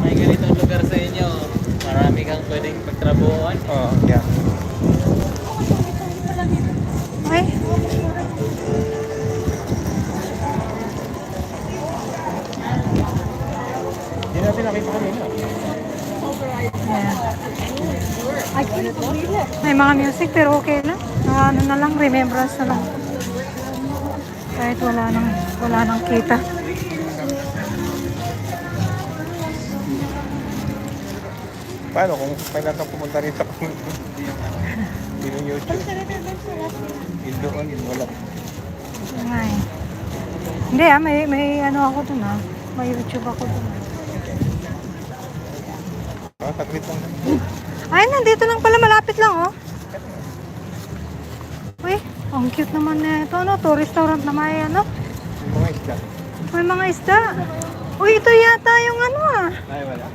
May ganitong lugar sa inyo. Marami kang pwedeng pagtrabuhan. Oh, yeah. Ay. Hindi natin nakita kanina. Yeah. May mga music pero okay lang. Ano na lang, remembrance na lang. Kahit wala nang kita. Paano kung kailan ka pumunta rito? Hindi ng YouTube. Doon, wala. Ay. Hindi may ano ako dun May YouTube ako dun. Ah, saglit lang. Ay, nandito lang pala, malapit lang Uy, ang cute naman na ito. To restaurant na may Yung mga isda. May mga isda. Uy, ito yata yung Ay, wala.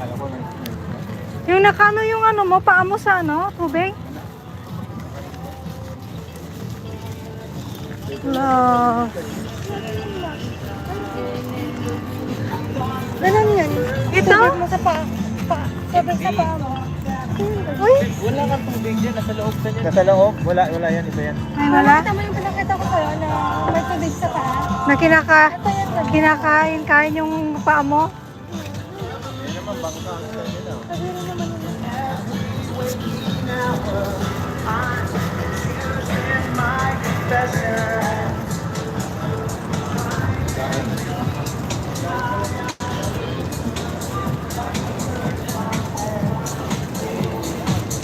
Alam ko na. Yung nakano yung mo, paa mo sa tubig. Love. Ganun yan. Ito? Tubig mo sa paa. Tubig sa paa mo. Uy, Wala kang tubig dyan. Nasa loob ka dyan. Nasa loob? Wala yan. Iba yan. ay wala. Tama yung pinakita ko sa'yo na may tubig sa paa. Na Ito yan. kinakain yung paa mo. Hindi naman, bangka. Sabi rin naman yun.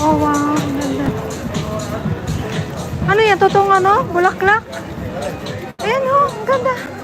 Oh, wow. Ang ganda. Ano yan? Totoong bulaklak? Ayan ang ganda.